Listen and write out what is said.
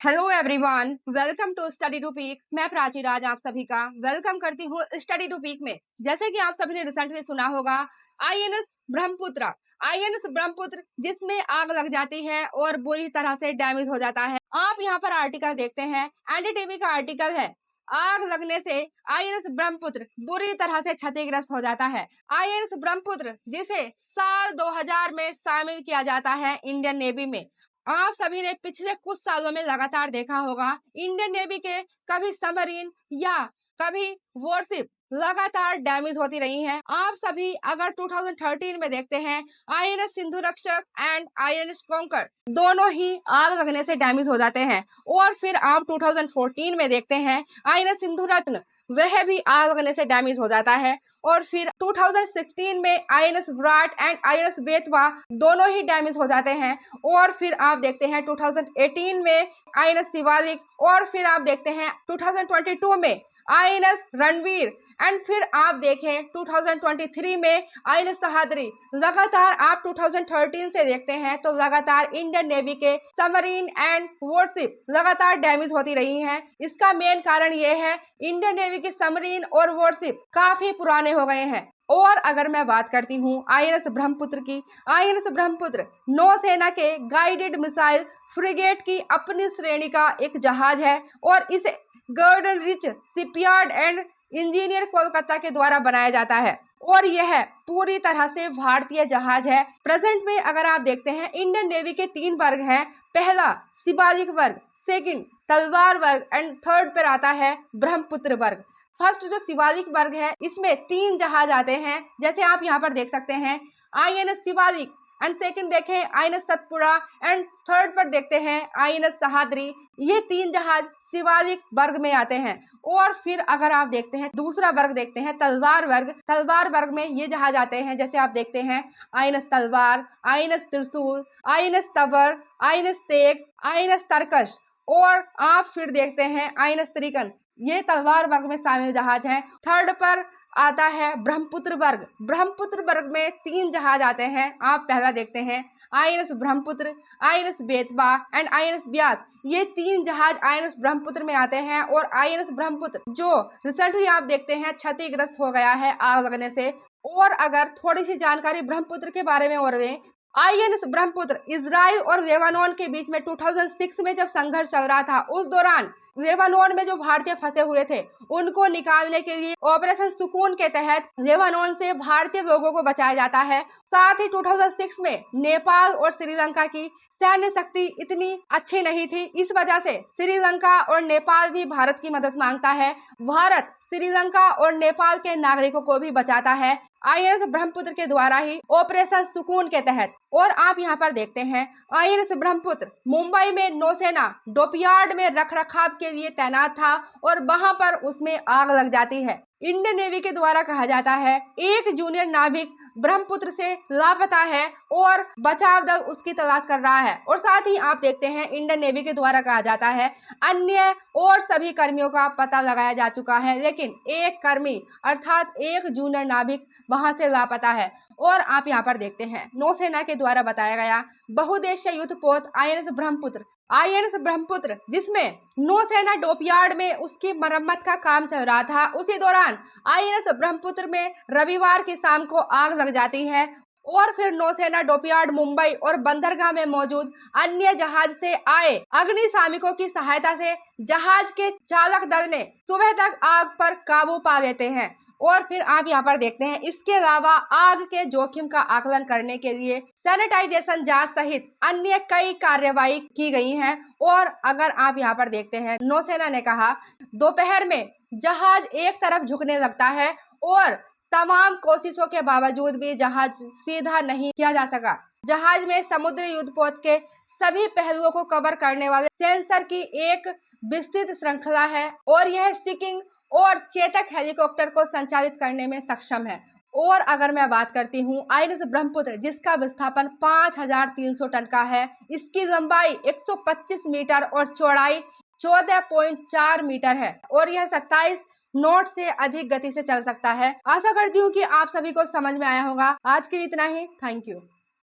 Hello everyone, welcome to study to peak. मैं प्राची राज आप सभी का वेलकम करती हूँ स्टडी टू पीक में। जैसे कि आप सभी ने रिसेंटली सुना होगा आईएनएस ब्रह्मपुत्र। आईएनएस ब्रह्मपुत्र जिसमें आग लग जाती है और बुरी तरह से डैमेज हो जाता है। आप यहाँ पर आर्टिकल देखते हैं, एनडीटीवी का आर्टिकल है। आग लगने से आईएनएस ब्रह्मपुत्र बुरी तरह से क्षतिग्रस्त हो जाता है। आईएनएस ब्रह्मपुत्र जिसे साल 2000 में शामिल किया जाता है इंडियन नेवी में। आप सभी ने पिछले कुछ सालों में लगातार देखा होगा इंडियन नेवी के कभी सबमरीन या कभी वॉरशिप लगातार डैमेज होती रही हैं। आप सभी अगर 2013 में देखते हैं आईएनएस सिंधु रक्षक एंड आईएनएस कॉन्कर दोनों ही आग लगने से डैमेज हो जाते हैं। और फिर आप 2014 में देखते हैं आईएनएस सिंधु रत्न, वह भी आग लगने से डैमेज हो जाता है। और फिर 2016 में INS Virat and INS Betwa दोनों ही डैमेज हो जाते हैं। और फिर आप देखते हैं 2018 में आईएनएस शिवालिक और फिर आप देखते हैं 2022 में आईएनएस रणवीर एंड फिर आप देखें 2023 में आईएनएस सहाद्री। लगातार आप 2013 से देखते हैं तो लगातार इंडियन नेवी के सबमरीन एंड वॉरशिप लगातार डैमेज होती रही हैं। इसका मेन कारण ये है इंडियन नेवी के सबमरीन और वॉरशिप काफी पुराने हो गए हैं। और अगर मैं बात करती हूँ आईएनएस ब्रह्मपुत्र की, आईएनएस ब्रह्मपुत्र नौसेना के गाइडेड मिसाइल फ्रिगेट की अपनी श्रेणी का एक जहाज है और इसे Garden Reach shipyard and engineer Kolkata के द्वारा बनाया जाता है और यह पूरी तरह से भारतीय जहाज है। प्रेजेंट में अगर आप देखते हैं इंडियन नेवी के 3 वर्ग हैं। पहला शिवालिक वर्ग, सेकंड तलवार वर्ग एंड थर्ड पर आता है ब्रह्मपुत्र वर्ग। फर्स्ट जो शिवालिक वर्ग है इसमें 3 जहाज आते हैं, जैसे आप यहाँ पर देख सकते हैं आईएनएस शिवालिक एंड सेकंड देखें आईएनएस सतपुड़ा एंड थर्ड पर देखते हैं आईएनएस सहाद्री। ये 3 जहाज शिवालिक वर्ग में आते हैं। और फिर अगर आप देखते हैं दूसरा वर्ग देखते हैं तलवार वर्ग। तलवार वर्ग में ये जहाज आते हैं, जैसे आप देखते हैं आईएनएस तलवार, आईएनएस त्रिशूल, आईएनएस तबर, आईएनएस तेग, आईएनएस तरकश और आप फिर देखते हैं आईएनएस त्रिकन। ये तलवार वर्ग में शामिल जहाज हैं। थर्ड पर आता है ब्रह्मपुत्र वर्ग। ब्रह्मपुत्र वर्ग में 3 जहाज आते हैं। आप पहला देखते हैं INS Brahmaputra, INS Betwa and INS Beas. ये 3 जहाज आईएनएस ब्रह्मपुत्र में आते हैं और आईएनएस ब्रह्मपुत्र जो रिसेंटली आप देखते हैं क्षतिग्रस्त हो गया है आग लगने से। और अगर थोड़ी सी जानकारी ब्रह्मपुत्र के बारे में और लें, आईएनएस ब्रह्मपुत्र इजराइल और लेबानोन के बीच में 2006 में जब संघर्ष चल रहा था, उस दौरान लेबानोन में जो भारतीय फंसे हुए थे उनको निकालने के लिए ऑपरेशन सुकून के तहत लेबानोन से भारतीय लोगों को बचाया जाता है। साथ ही 2006 में नेपाल और श्रीलंका की सैन्य शक्ति इतनी अच्छी नहीं थी, इस वजह से श्रीलंका और नेपाल भी भारत की मदद मांगता है। भारत श्रीलंका और नेपाल के नागरिकों को भी बचाता है आईएनएस ब्रह्मपुत्र के द्वारा ही ऑपरेशन सुकून के तहत। और आप यहाँ पर देखते हैं आईएनएस ब्रह्मपुत्र मुंबई में नौसेना डॉकयार्ड में रखरखाव के लिए तैनात था और वहां पर उसमें आग लग जाती है। इंडियन नेवी के द्वारा कहा जाता है एक जूनियर नाविक ब्रह्मपुत्र से लापता है और बचाव दल उसकी तलाश कर रहा है। और साथ ही आप देखते हैं इंडियन नेवी के द्वारा कहा जाता है अन्य और सभी कर्मियों का पता लगाया जा चुका है, लेकिन एक कर्मी अर्थात एक जूनियर नाविक वहां से लापता है। और आप यहाँ पर देखते हैं नौसेना के द्वारा बताया गया बहुउद्देश्यीय युद्धपोत आईएनएस ब्रह्मपुत्र जिसमें नौसेना डॉकयार्ड में उसकी मरम्मत का काम चल रहा था, उसी दौरान आईएनएस ब्रह्मपुत्र में रविवार की शाम को आग लग जाती है। और फिर नौसेना डॉकयार्ड मुंबई और बंदरगाह में मौजूद अन्य जहाज से आए अग्निशामकों की सहायता से जहाज के चालक दल ने सुबह तक आग पर काबू पा लेते हैं। और फिर आप यहाँ पर देखते हैं इसके अलावा आग के जोखिम का आकलन करने के लिए सैनिटाइजेशन जांच सहित अन्य कई कार्रवाई की गई हैं। और अगर आप यहाँ पर देखते हैं नौसेना ने कहा दोपहर में जहाज एक तरफ झुकने लगता है और तमाम कोशिशों के बावजूद भी जहाज सीधा नहीं किया जा सका। जहाज में समुद्री युद्धपोत के सभी पहलुओं को कवर करने वाले सेंसर की एक विस्तृत श्रृंखला है और यह सीकिंग और चेतक हेलीकॉप्टर को संचालित करने में सक्षम है। और अगर मैं बात करती हूँ आईएनएस ब्रह्मपुत्र जिसका विस्थापन 5300 टन का है, इसकी लंबाई 125 मीटर और चौड़ाई 14.4 मीटर है और यह 27 नॉट से अधिक गति से चल सकता है। आशा करती हूँ कि आप सभी को समझ में आया होगा। आज के लिए इतना ही। Thank you.